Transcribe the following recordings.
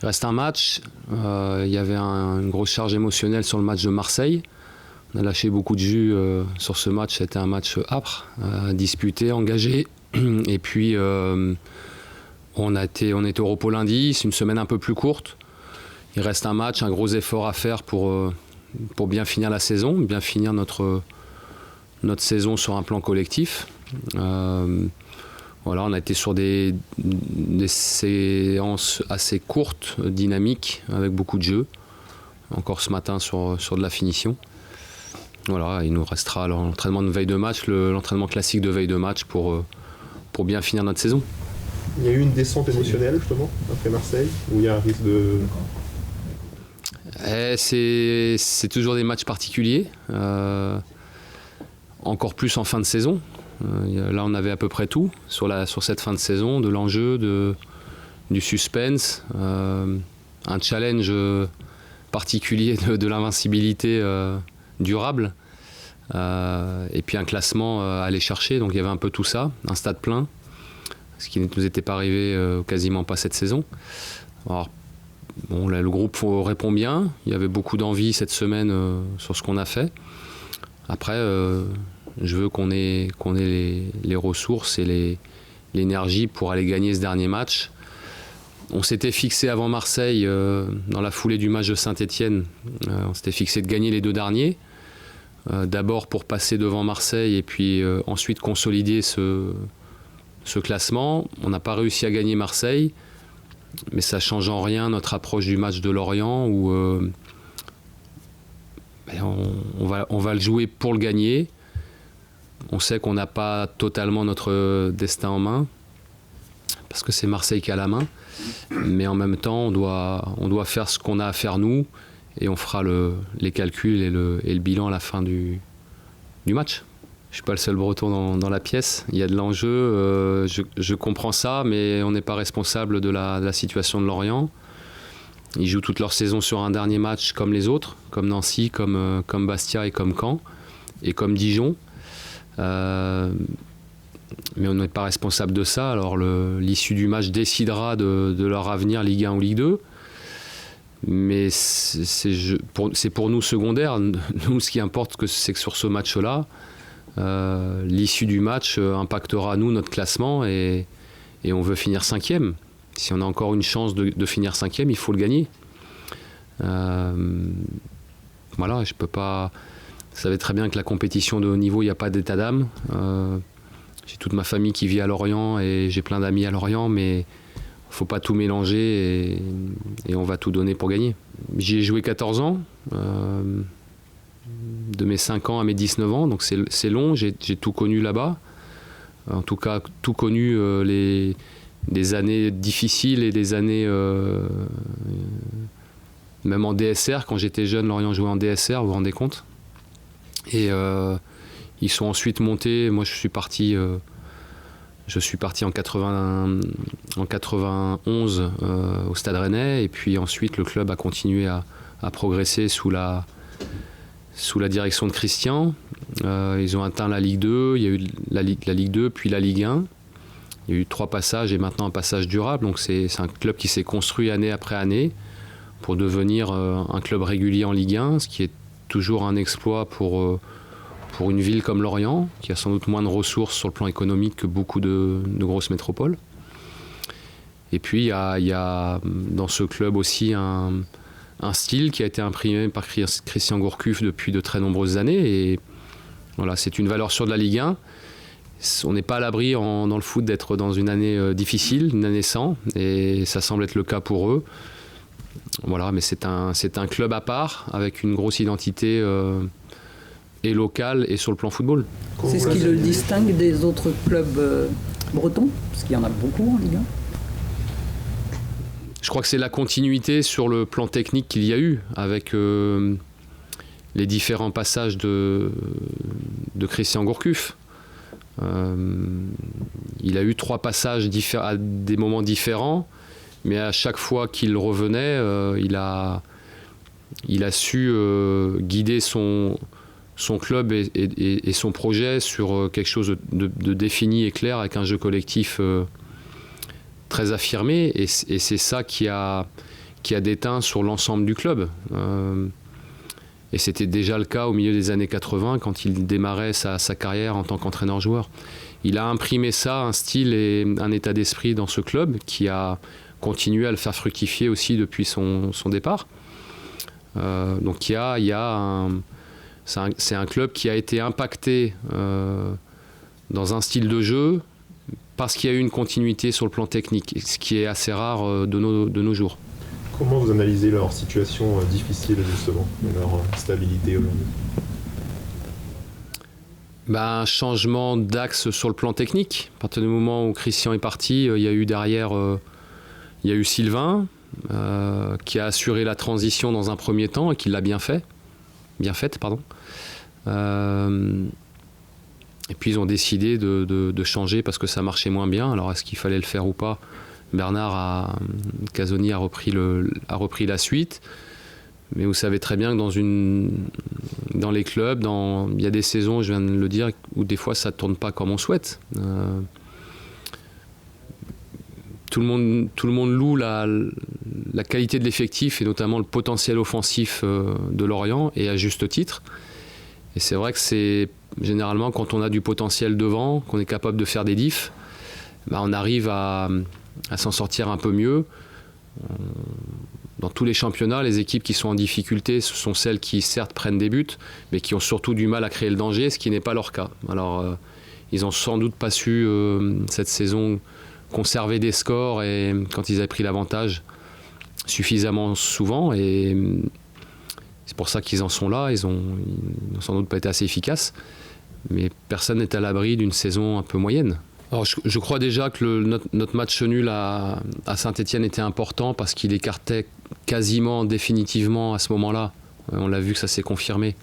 Il reste un match. Il y avait une grosse charge émotionnelle sur le match de Marseille. On a lâché beaucoup de jus sur ce match. C'était un match âpre, disputé, engagé. Et puis, on était au repos lundi. C'est une semaine un peu plus courte. Il reste un match, un gros effort à faire pour bien finir la saison, bien finir notre saison sur un plan collectif. Voilà, on a été sur des séances assez courtes, dynamiques, avec beaucoup de jeux. Encore ce matin sur de la finition. Voilà, il nous restera l'entraînement de veille de match, l'entraînement classique de veille de match pour bien finir notre saison. Il y a eu une descente émotionnelle justement après Marseille, où il y a un risque de... C'est toujours des matchs particuliers, encore plus en fin de saison. Là, on avait à peu près tout sur cette fin de saison, de l'enjeu, du suspense, un challenge particulier de l'invincibilité durable, et puis un classement à aller chercher. Donc il y avait un peu tout ça, un stade plein, ce qui ne nous était pas arrivé quasiment pas cette saison. Alors, bon, là, le groupe répond bien, il y avait beaucoup d'envie cette semaine sur ce qu'on a fait. Après, je veux qu'on ait les ressources et l'énergie pour aller gagner ce dernier match. On s'était fixé avant Marseille, dans la foulée du match de Saint-Étienne, on s'était fixé de gagner les 2 derniers. D'abord pour passer devant Marseille et puis ensuite consolider ce classement. On n'a pas réussi à gagner Marseille, mais ça ne change en rien notre approche du match de Lorient où on va le jouer pour le gagner. On sait qu'on n'a pas totalement notre destin en main, parce que c'est Marseille qui a la main. Mais en même temps, on doit faire ce qu'on a à faire nous, et on fera les calculs et le bilan à la fin du match. Je ne suis pas le seul breton dans la pièce. Il y a de l'enjeu, je comprends ça, mais on n'est pas responsable de la situation de Lorient. Ils jouent toute leur saison sur un dernier match comme les autres, comme Nancy, comme Bastia et comme Caen, et comme Dijon. Mais on n'est pas responsable de ça. Alors l'issue du match décidera de leur avenir Ligue 1 ou Ligue 2. Mais c'est pour nous secondaire. Nous, ce qui importe, c'est que sur ce match-là, l'issue du match impactera nous, notre classement, et on veut finir 5e. Si on a encore une chance de finir 5e, il faut le gagner. Voilà, je peux pas... Vous savez très bien que la compétition de haut niveau, il n'y a pas d'état d'âme. J'ai toute ma famille qui vit à Lorient et j'ai plein d'amis à Lorient, mais il ne faut pas tout mélanger et on va tout donner pour gagner. J'y ai joué 14 ans, de mes 5 ans à mes 19 ans, donc c'est long, j'ai tout connu là-bas. En tout cas, tout connu des années difficiles et des années... même en DSR, quand j'étais jeune, Lorient jouait en DSR, vous vous rendez compte ? Et ils sont ensuite montés. Moi, je suis parti en 91 au Stade Rennais, et puis ensuite le club a continué à progresser sous la direction de Christian. Ils ont atteint la Ligue 2, il y a eu la Ligue 2, puis la Ligue 1. Il y a eu 3 passages et maintenant un passage durable. Donc c'est un club qui s'est construit année après année pour devenir un club régulier en Ligue 1, ce qui est toujours un exploit pour une ville comme Lorient, qui a sans doute moins de ressources sur le plan économique que beaucoup de grosses métropoles. Et puis il y a dans ce club aussi un style qui a été imprimé par Christian Gourcuff depuis de très nombreuses années. Et voilà, c'est une valeur sûre de la Ligue 1. On n'est pas à l'abri dans le foot d'être dans une année difficile, une année sans, et ça semble être le cas pour eux. Voilà, mais c'est un club à part, avec une grosse identité et locale et sur le plan football. C'est ce qui le distingue des autres clubs bretons, parce qu'il y en a beaucoup en Ligue 1. Je crois que c'est la continuité sur le plan technique qu'il y a eu, avec les différents passages de Christian Gourcuff. Il a eu 3 passages à des moments différents, mais à chaque fois qu'il revenait, il a su guider son club et son projet sur quelque chose de défini et clair, avec un jeu collectif très affirmé. Et c'est ça qui a qui a déteint sur l'ensemble du club. Et c'était déjà le cas au milieu des années 80 quand il démarrait sa carrière en tant qu'entraîneur-joueur. Il a imprimé ça, un style et un état d'esprit dans ce club qui a continué à le faire fructifier aussi depuis son départ. Donc c'est un club qui a été impacté dans un style de jeu parce qu'il y a eu une continuité sur le plan technique, ce qui est assez rare de nos jours. Comment vous analysez leur situation difficile justement, leur stabilité aujourd'hui? Un changement d'axe sur le plan technique. À partir du moment où Christian est parti, il y a eu derrière il y a eu Sylvain qui a assuré la transition dans un premier temps et qui l'a bien faite. Et puis ils ont décidé de changer parce que ça marchait moins bien. Alors est-ce qu'il fallait le faire ou pas? Bernard Casoni a repris la suite. Mais vous savez très bien que dans les clubs, il y a des saisons, je viens de le dire, où des fois ça ne tourne pas comme on souhaite. Tout le monde loue la qualité de l'effectif et notamment le potentiel offensif de Lorient, et à juste titre. Et c'est vrai que c'est généralement quand on a du potentiel devant, qu'on est capable de faire des diffs, on arrive à s'en sortir un peu mieux. Dans tous les championnats, les équipes qui sont en difficulté, ce sont celles qui certes prennent des buts, mais qui ont surtout du mal à créer le danger, ce qui n'est pas leur cas. Alors, ils n'ont sans doute pas su, cette saison, conserver des scores et quand ils avaient pris l'avantage suffisamment souvent. Et c'est pour ça qu'ils en sont là. Ils n'ont sans doute pas été assez efficaces. Mais personne n'est à l'abri d'une saison un peu moyenne. Alors, je crois déjà que notre match nul à Saint-Étienne était important parce qu'il écartait quasiment définitivement à ce moment-là, on l'a vu que ça s'est confirmé,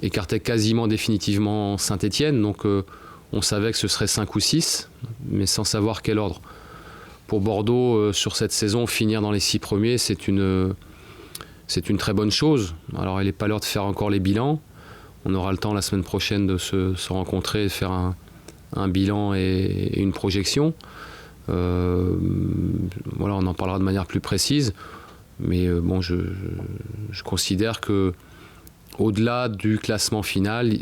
écartait quasiment définitivement Saint-Étienne, donc on savait que ce serait 5 ou 6, mais sans savoir quel ordre. Pour Bordeaux, sur cette saison, finir dans les 6 premiers, c'est une très bonne chose. Alors il n'est pas l'heure de faire encore les bilans, on aura le temps la semaine prochaine de se rencontrer et de faire un bilan et une projection. Voilà, on en parlera de manière plus précise. Mais bon, je considère que au-delà du classement final,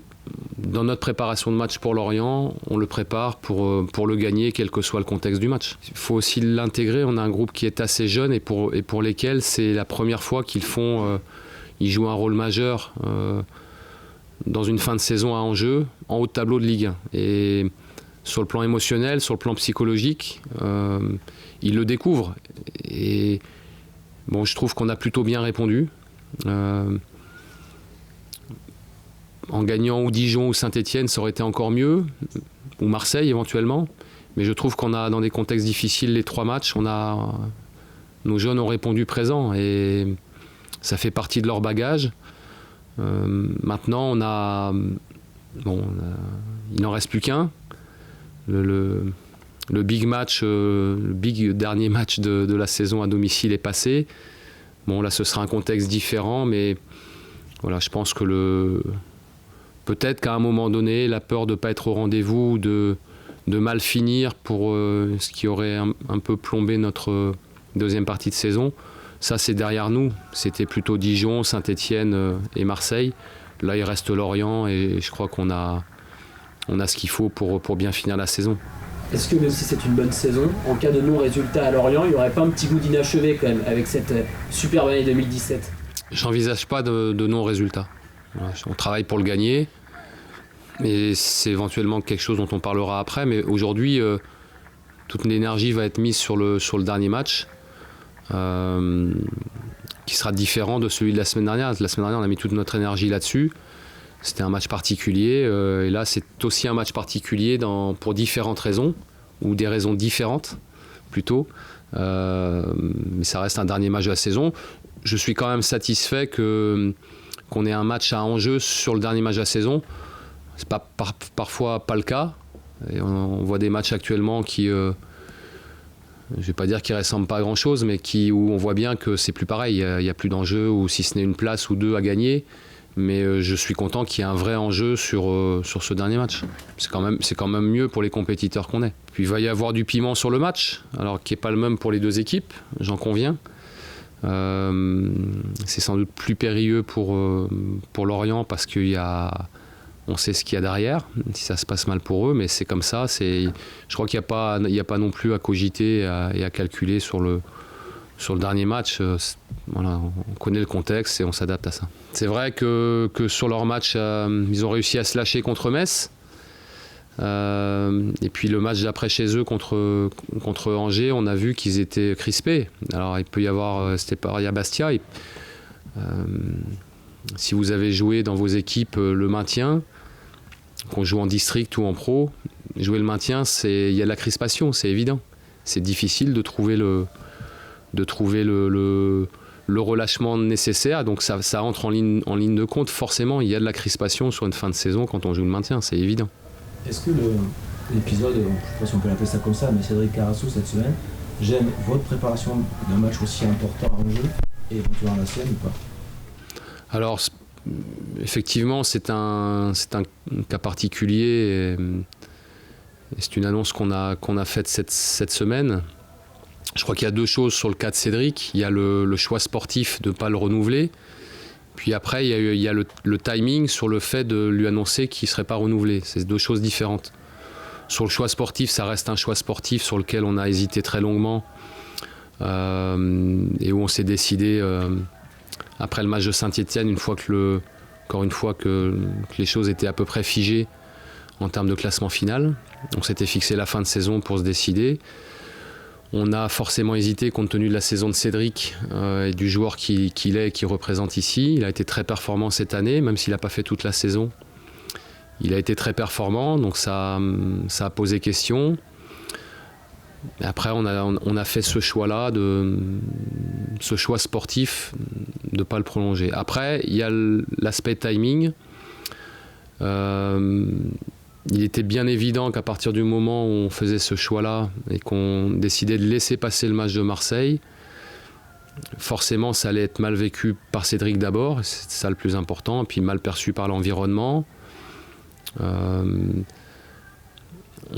dans notre préparation de match pour Lorient, on le prépare pour le gagner, quel que soit le contexte du match. Il faut aussi l'intégrer. On a un groupe qui est assez jeune et pour lesquels c'est la première fois qu'ils jouent un rôle majeur dans une fin de saison à enjeu, en haut de tableau de Ligue 1. Et sur le plan émotionnel, sur le plan psychologique, ils le découvrent. Et bon, je trouve qu'on a plutôt bien répondu. En gagnant ou Dijon ou Saint-Étienne, ça aurait été encore mieux, ou Marseille éventuellement. Mais je trouve qu'on a, dans des contextes difficiles, les 3 matchs, nos jeunes ont répondu présent et ça fait partie de leur bagage. Maintenant, il n'en reste plus qu'un. Le big match, le big dernier match de la saison à domicile est passé. Bon, là, ce sera un contexte différent, mais voilà, je pense que peut-être qu'à un moment donné, la peur de ne pas être au rendez-vous, de mal finir pour ce qui aurait un peu plombé notre deuxième partie de saison, ça, c'est derrière nous. C'était plutôt Dijon, Saint-Étienne et Marseille. Là, il reste Lorient et je crois qu'on a ce qu'il faut pour bien finir la saison. Est-ce que même si c'est une bonne saison, en cas de non-résultat à Lorient, il n'y aurait pas un petit goût d'inachevé quand même avec cette superbe année 2017? J'envisage pas de non-résultat. On travaille pour le gagner, et c'est éventuellement quelque chose dont on parlera après. Mais aujourd'hui, toute l'énergie va être mise sur le dernier match, qui sera différent de celui de la semaine dernière. La semaine dernière, on a mis toute notre énergie là-dessus. C'était un match particulier, et là c'est aussi un match particulier pour différentes raisons, ou des raisons différentes plutôt, mais ça reste un dernier match de la saison. Je suis quand même satisfait qu'on ait un match à enjeu sur le dernier match de la saison. C'est parfois pas le cas, et on voit des matchs actuellement qui, je vais pas dire qu'ils ressemblent pas à grand chose, mais où on voit bien que c'est plus pareil, il y a plus d'enjeu, ou si ce n'est une place ou 2 à gagner. Mais je suis content qu'il y ait un vrai enjeu sur ce dernier match. C'est quand même mieux pour les compétiteurs qu'on est. Puis il va y avoir du piment sur le match, alors qui n'est pas le même pour les 2 équipes, j'en conviens. C'est sans doute plus périlleux pour Lorient parce on sait ce qu'il y a derrière, si ça se passe mal pour eux, mais c'est comme ça. Je crois qu'il n'y a pas non plus à cogiter et à calculer sur le dernier match. Voilà, on connaît le contexte et on s'adapte à ça. C'est vrai que sur leur match, ils ont réussi à se lâcher contre Metz. Et puis le match d'après chez eux contre Angers, on a vu qu'ils étaient crispés. Alors il peut y avoir, c'était pareil à Bastia. Si vous avez joué dans vos équipes le maintien, qu'on joue en district ou en pro, jouer le maintien, il y a de la crispation, c'est évident. C'est difficile de trouver le relâchement nécessaire, donc ça entre en ligne de compte. Forcément, il y a de la crispation sur une fin de saison quand on joue le maintien, c'est évident. Est-ce que l'épisode, je ne sais pas si on peut l'appeler ça comme ça, mais Cédric Carasso cette semaine gêne votre préparation d'un match aussi important en jeu et éventuellement la sienne ou pas? Alors, effectivement, c'est un cas particulier et c'est une annonce qu'on a faite cette semaine. Je crois qu'il y a deux choses sur le cas de Cédric. Il y a le choix sportif de ne pas le renouveler. Puis après, il y a le timing sur le fait de lui annoncer qu'il ne serait pas renouvelé. C'est deux choses différentes. Sur le choix sportif, ça reste un choix sportif sur lequel on a hésité très longuement et où on s'est décidé après le match de Saint-Étienne, encore une fois que les choses étaient à peu près figées en termes de classement final. On s'était fixé la fin de saison pour se décider. On a forcément hésité compte tenu de la saison de Cédric et du joueur qu'il est et qu'il représente ici. Il a été très performant cette année, même s'il n'a pas fait toute la saison. Il a été très performant, donc ça a posé question. Et après, on a fait ce choix-là, ce choix sportif de ne pas le prolonger. Après, il y a l'aspect timing. Il était bien évident qu'à partir du moment où on faisait ce choix-là et qu'on décidait de laisser passer le match de Marseille, forcément ça allait être mal vécu par Cédric d'abord, c'est ça le plus important, et puis mal perçu par l'environnement. On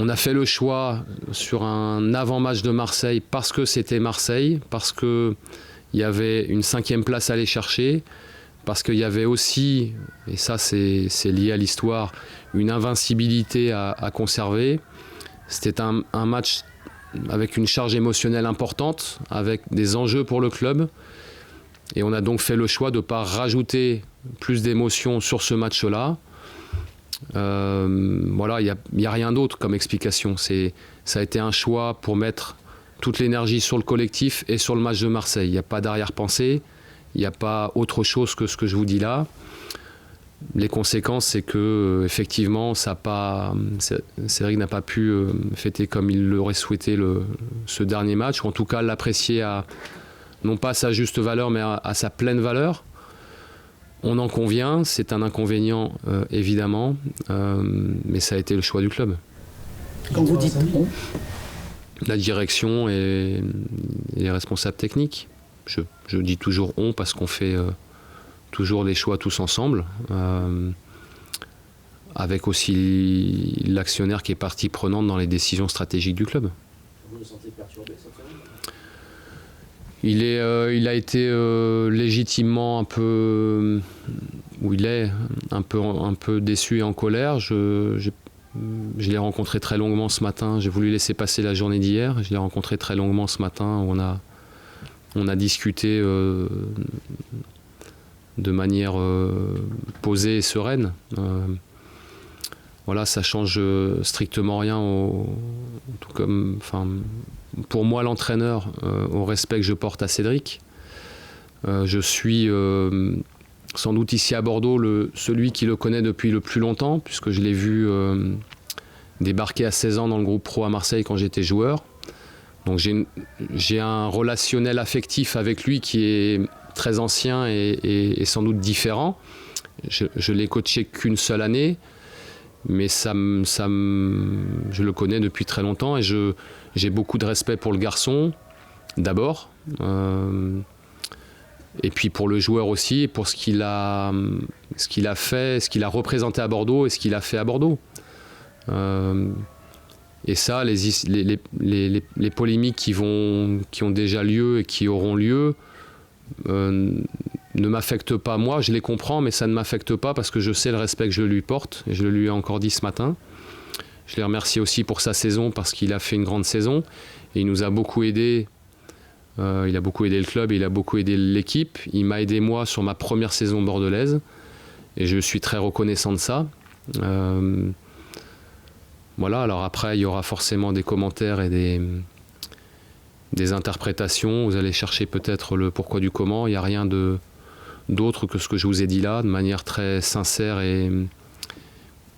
a fait le choix sur un avant-match de Marseille parce que c'était Marseille, parce qu'il y avait une 5e place à aller chercher, parce qu'il y avait aussi, et ça c'est lié à l'histoire, une invincibilité à conserver. C'était un match avec une charge émotionnelle importante, avec des enjeux pour le club. Et on a donc fait le choix de ne pas rajouter plus d'émotions sur ce match-là. Voilà, il n'y a rien d'autre comme explication. Ça a été un choix pour mettre toute l'énergie sur le collectif et sur le match de Marseille. Il n'y a pas d'arrière-pensée. Il n'y a pas autre chose que ce que je vous dis là. Les conséquences, c'est que effectivement, Cédric n'a pas pu fêter comme il l'aurait souhaité ce dernier match, ou en tout cas l'apprécier non pas à sa juste valeur, mais à sa pleine valeur. On en convient, c'est un inconvénient évidemment, mais ça a été le choix du club. Quand vous dites on, la direction et les responsables techniques. Je dis toujours on parce qu'on fait toujours les choix tous ensemble, avec aussi l'actionnaire qui est partie prenante dans les décisions stratégiques du club. Vous le sentez perturbé cette semaine? Il a été légitimement un peu déçu et en colère. Je l'ai rencontré très longuement ce matin. J'ai voulu laisser passer la journée d'hier. Je l'ai rencontré très longuement ce matin. On a discuté de manière posée et sereine. Voilà, ça change strictement rien pour moi l'entraîneur, au respect que je porte à Cédric. Je suis sans doute ici à Bordeaux celui qui le connaît depuis le plus longtemps, puisque je l'ai vu débarquer à 16 ans dans le groupe pro à Marseille quand j'étais joueur. Donc j'ai un relationnel affectif avec lui qui est très ancien et sans doute différent. Je l'ai coaché qu'une seule année, mais je le connais depuis très longtemps et j'ai beaucoup de respect pour le garçon, d'abord, et puis pour le joueur aussi, et pour ce qu'il a fait, ce qu'il a représenté à Bordeaux et ce qu'il a fait à Bordeaux. Et ça, les polémiques qui ont déjà lieu et qui auront lieu, ne m'affecte pas. Moi, je les comprends, mais ça ne m'affecte pas parce que je sais le respect que je lui porte. Et je le lui ai encore dit ce matin. Je les remercie aussi pour sa saison parce qu'il a fait une grande saison. Et il nous a beaucoup aidé. Il a beaucoup aidé le club et il a beaucoup aidé l'équipe. Il m'a aidé moi sur ma première saison bordelaise. Et je suis très reconnaissant de ça. Voilà, alors après, il y aura forcément des commentaires et des interprétations. Vous allez chercher peut-être le pourquoi du comment. Il n'y a rien d'autre que ce que je vous ai dit là, de manière très sincère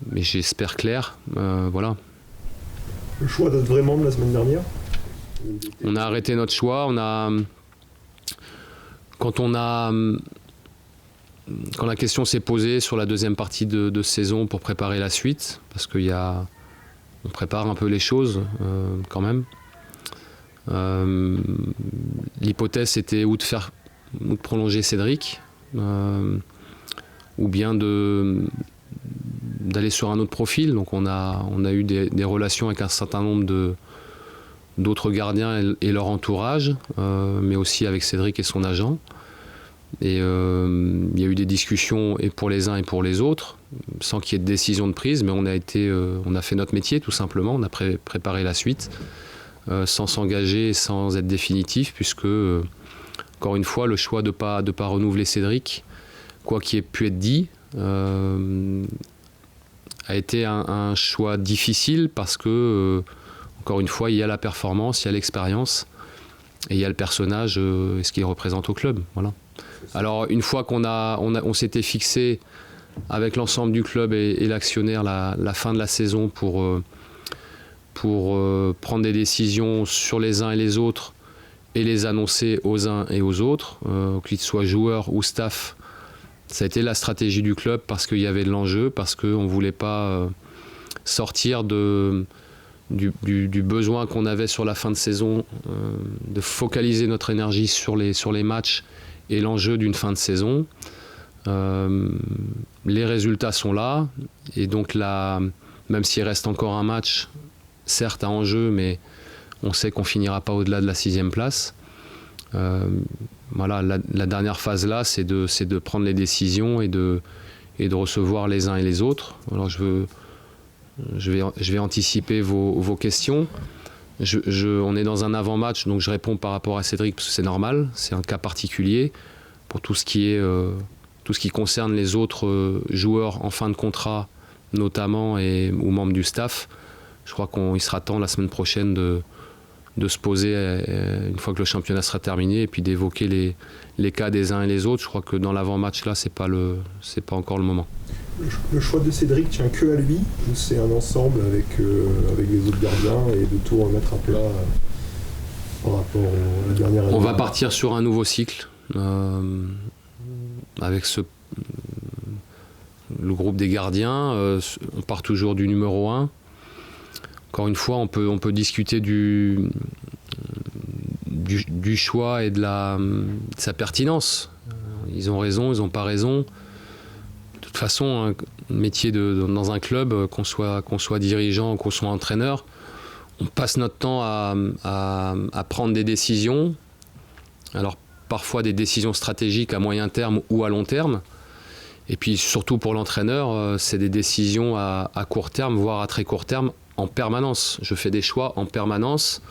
mais j'espère claire. Voilà. Le choix d'être vrai membre la semaine dernière? On a arrêté notre choix. Quand la question s'est posée sur la deuxième partie de saison pour préparer la suite, parce on prépare un peu les choses quand même. L'hypothèse était ou de prolonger Cédric, ou bien d'aller sur un autre profil. Donc on a eu des relations avec un certain nombre d'autres gardiens et leur entourage, mais aussi avec Cédric et son agent. Et il y a eu des discussions et pour les uns et pour les autres, sans qu'il y ait de décision de prise, mais on a fait notre métier tout simplement, on a préparé la suite, sans s'engager et sans être définitif, puisque, encore une fois, le choix de pas renouveler Cédric, quoi qu'il ait pu être dit, a été un choix difficile parce que, encore une fois, il y a la performance, il y a l'expérience, et il y a le personnage et ce qu'il représente au club. Voilà. Alors, une fois qu'on s'était fixé avec l'ensemble du club et l'actionnaire la fin de la saison pour prendre des décisions sur les uns et les autres et les annoncer aux uns et aux autres, qu'ils soient joueurs ou staff, ça a été la stratégie du club parce qu'il y avait de l'enjeu, parce qu'on ne voulait pas sortir du besoin qu'on avait sur la fin de saison, de focaliser notre énergie sur les matchs et l'enjeu d'une fin de saison. Les résultats sont là, et donc là, même s'il reste encore un match, certes à enjeu, mais on sait qu'on finira pas au-delà de la 6e place. Voilà, la dernière phase là, c'est de prendre les décisions et de recevoir les uns et les autres. Alors je vais anticiper vos questions. On est dans un avant-match, donc je réponds par rapport à Cédric parce que c'est normal, c'est un cas particulier. Pour tout ce qui concerne les autres joueurs en fin de contrat, notamment, ou membres du staff, je crois qu'il sera temps la semaine prochaine de se poser une fois que le championnat sera terminé et puis d'évoquer les cas des uns et les autres. Je crois que dans l'avant-match là, c'est pas encore le moment. Le choix de Cédric tient que à lui ou c'est un ensemble avec les autres gardiens et de tout remettre à plat par rapport à la dernière année? On va partir sur un nouveau cycle avec le groupe des gardiens. On part toujours du numéro 1. Encore une fois, on peut discuter du choix et de sa pertinence. Ils ont raison, ils n'ont pas raison. De toute façon, un métier dans un club, qu'on soit dirigeant ou qu'on soit entraîneur, on passe notre temps à prendre des décisions. Alors parfois des décisions stratégiques à moyen terme ou à long terme. Et puis surtout pour l'entraîneur, c'est des décisions à court terme, voire à très court terme, en permanence. Je fais des choix en permanence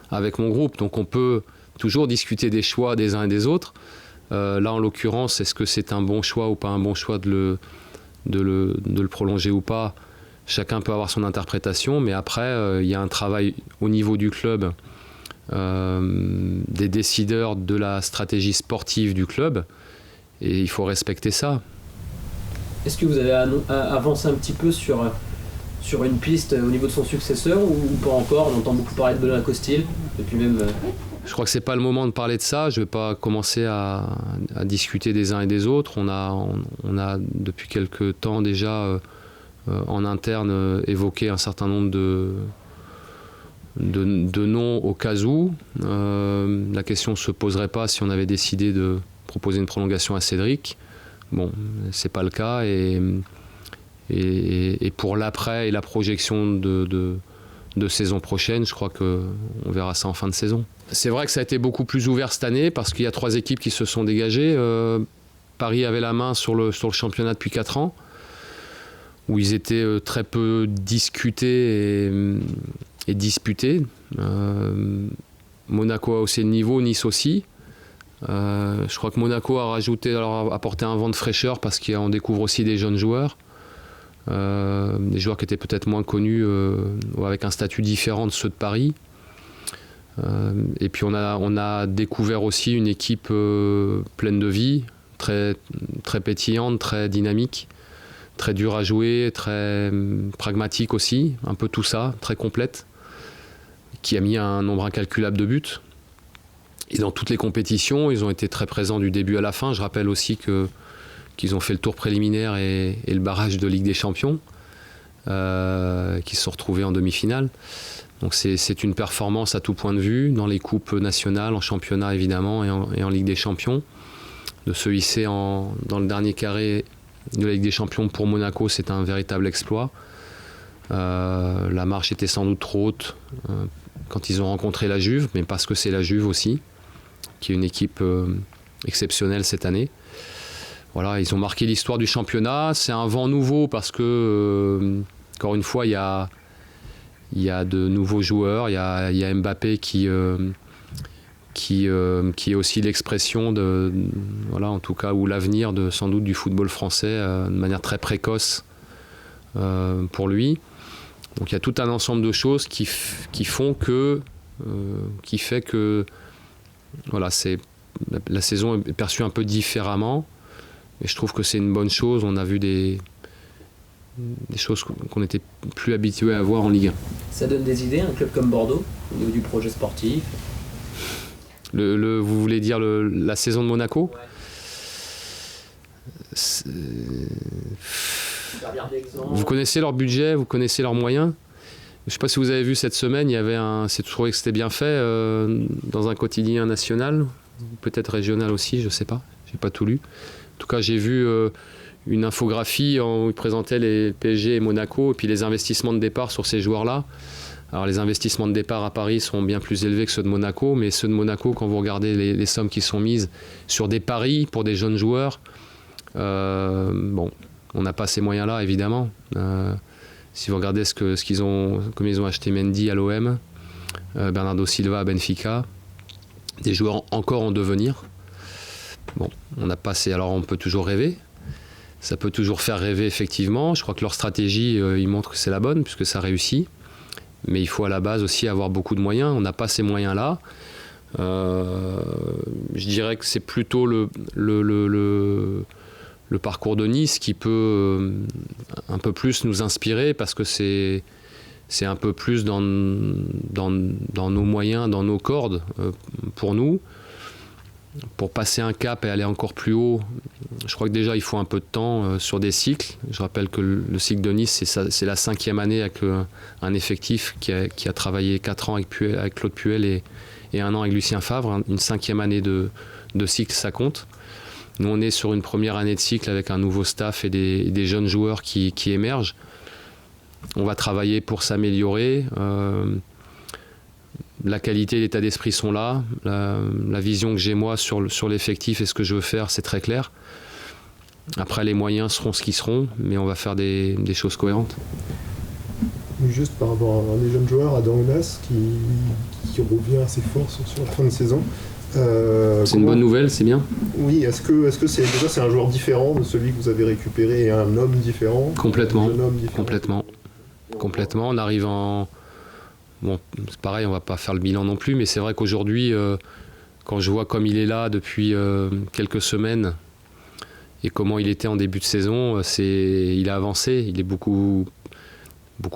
avec mon groupe. Donc on peut toujours discuter des choix des uns et des autres. Là, en l'occurrence, est-ce que c'est un bon choix ou pas un bon choix de le prolonger ou pas? Chacun peut avoir son interprétation, mais après, il y a un travail au niveau du club, des décideurs de la stratégie sportive du club, et il faut respecter ça. Est-ce que vous avez avancé un petit peu sur une piste au niveau de son successeur ou pas encore? On entend beaucoup parler de Benoît Costil, depuis même... Je crois que c'est pas le moment de parler de ça. Je vais pas commencer à discuter des uns et des autres. On a depuis quelques temps déjà en interne évoqué un certain nombre de noms au cas où. La question ne se poserait pas si on avait décidé de proposer une prolongation à Cédric. Bon, c'est pas le cas. Et pour l'après et la projection de de saison prochaine. Je crois qu'on verra ça en fin de saison. C'est vrai que ça a été beaucoup plus ouvert cette année parce qu'il y a 3 équipes qui se sont dégagées. Paris avait la main sur le championnat depuis 4 ans, où ils étaient très peu discutés et disputés. Monaco a haussé le niveau, Nice aussi. Je crois que Monaco a apporté un vent de fraîcheur parce qu'on découvre aussi des jeunes joueurs. Des joueurs qui étaient peut-être moins connus ou avec un statut différent de ceux de Paris. Et puis on a découvert aussi une équipe pleine de vie, très, très pétillante, très dynamique, très dure à jouer, très pragmatique aussi, un peu tout ça, très complète, qui a mis un nombre incalculable de buts. Et dans toutes les compétitions, ils ont été très présents du début à la fin. Je rappelle aussi qu'ils ont fait le tour préliminaire et le barrage de Ligue des Champions, qui se sont retrouvés en demi-finale. Donc c'est une performance à tout point de vue, dans les coupes nationales, en championnat évidemment, et en Ligue des Champions. De se hisser dans le dernier carré de la Ligue des Champions pour Monaco, c'est un véritable exploit. La marche était sans doute trop haute quand ils ont rencontré la Juve, mais parce que c'est la Juve aussi, qui est une équipe exceptionnelle cette année. Voilà, ils ont marqué l'histoire du championnat. C'est un vent nouveau parce que, encore une fois, il y a de nouveaux joueurs. Il y a Mbappé qui est aussi l'expression de, voilà, en tout cas, ou l'avenir sans doute du football français de manière très précoce pour lui. Donc il y a tout un ensemble de choses qui fait que voilà, la saison est perçue un peu différemment. Et je trouve que c'est une bonne chose. On a vu des choses qu'on n'était plus habitué à voir en Ligue 1. Ça donne des idées, un club comme Bordeaux, au niveau du projet sportif? Vous voulez dire la saison de Monaco? Ouais. Vous connaissez leur budget, vous connaissez leurs moyens. Je ne sais pas si vous avez vu cette semaine, il y avait je trouvais que c'était bien fait dans un quotidien national, peut-être régional aussi, je ne sais pas, je n'ai pas tout lu. En tout cas, j'ai vu une infographie où ils présentaient les PSG et Monaco et puis les investissements de départ sur ces joueurs-là. Alors les investissements de départ à Paris sont bien plus élevés que ceux de Monaco, mais ceux de Monaco, quand vous regardez les sommes qui sont mises sur des paris pour des jeunes joueurs, bon, on n'a pas ces moyens-là évidemment. Si vous regardez comme ils ont acheté Mendy à l'OM, Bernardo Silva à Benfica, des joueurs encore en devenir. Bon, on n'a pas assez. Alors on peut toujours rêver. Ça peut toujours faire rêver effectivement. Je crois que leur stratégie, ils montrent que c'est la bonne puisque ça réussit. Mais il faut à la base aussi avoir beaucoup de moyens. On n'a pas ces moyens-là. Je dirais que c'est plutôt le parcours de Nice qui peut un peu plus nous inspirer parce que c'est un peu plus dans nos moyens, dans nos cordes pour nous. Pour passer un cap et aller encore plus haut, je crois que déjà il faut un peu de temps sur des cycles. Je rappelle que le cycle de Nice, c'est la 5e année avec un effectif qui a travaillé 4 ans avec Claude Puel et 1 an avec Lucien Favre. Une 5e année de cycle, ça compte. Nous, on est sur une première année de cycle avec un nouveau staff et des jeunes joueurs qui émergent. On va travailler pour s'améliorer. La qualité et l'état d'esprit sont là. La vision que j'ai moi sur l'effectif et ce que je veux faire, c'est très clair. Après, les moyens seront ce qu'ils seront, mais on va faire des choses cohérentes. Juste par rapport à un des jeunes joueurs, Adam Onas, qui revient assez fort sur la fin de saison. C'est une bonne nouvelle, c'est bien. Oui, est-ce que c'est un joueur différent de celui que vous avez récupéré et un homme différent? Complètement. Un jeune homme différent. Complètement. On arrive en... Bon, c'est pareil, on va pas faire le bilan non plus, mais c'est vrai qu'aujourd'hui, quand je vois comme il est là depuis quelques semaines et comment il était en début de saison, il a avancé, il est beaucoup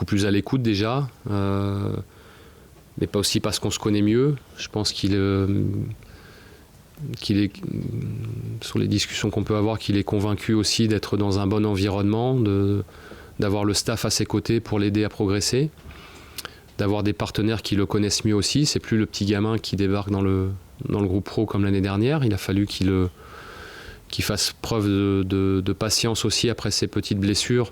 plus à l'écoute déjà, mais pas aussi parce qu'on se connaît mieux. Je pense qu'il est, sur les discussions qu'on peut avoir, qu'il est convaincu aussi d'être dans un bon environnement, d'avoir le staff à ses côtés pour l'aider à progresser, d'avoir des partenaires qui le connaissent mieux aussi. C'est plus le petit gamin qui débarque dans le groupe pro comme l'année dernière. Il a fallu qu'il fasse preuve de patience aussi après ses petites blessures,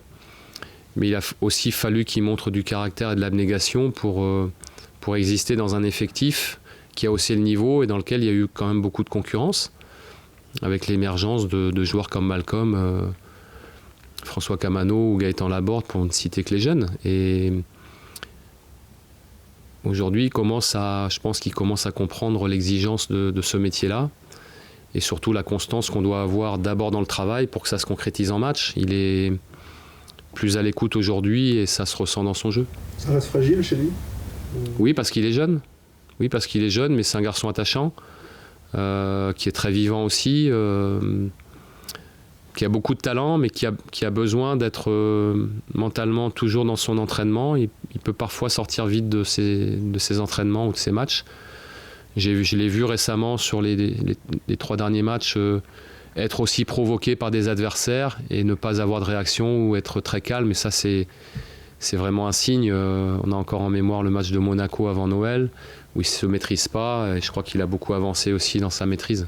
Mais il a aussi fallu qu'il montre du caractère et de l'abnégation pour exister dans un effectif qui a haussé le niveau et dans lequel il y a eu quand même beaucoup de concurrence, avec l'émergence de joueurs comme Malcolm, François Camano ou Gaëtan Laborde, pour ne citer que les jeunes. Et aujourd'hui, je pense qu'il commence à comprendre l'exigence de ce métier-là et surtout la constance qu'on doit avoir d'abord dans le travail pour que ça se concrétise en match. Il est plus à l'écoute aujourd'hui et ça se ressent dans son jeu. Ça reste fragile chez lui? Oui, parce qu'il est jeune. Oui, parce qu'il est jeune, mais c'est un garçon attachant, qui est très vivant aussi, qui a beaucoup de talent, mais qui a besoin d'être mentalement toujours dans son entraînement. Il peut parfois sortir vite de ses entraînements ou de ses matchs. Je l'ai vu récemment sur les 3 derniers matchs être aussi provoqué par des adversaires et ne pas avoir de réaction ou être très calme. Et ça, c'est vraiment un signe. On a encore en mémoire le match de Monaco avant Noël, où il ne se maîtrise pas. Et je crois qu'il a beaucoup avancé aussi dans sa maîtrise.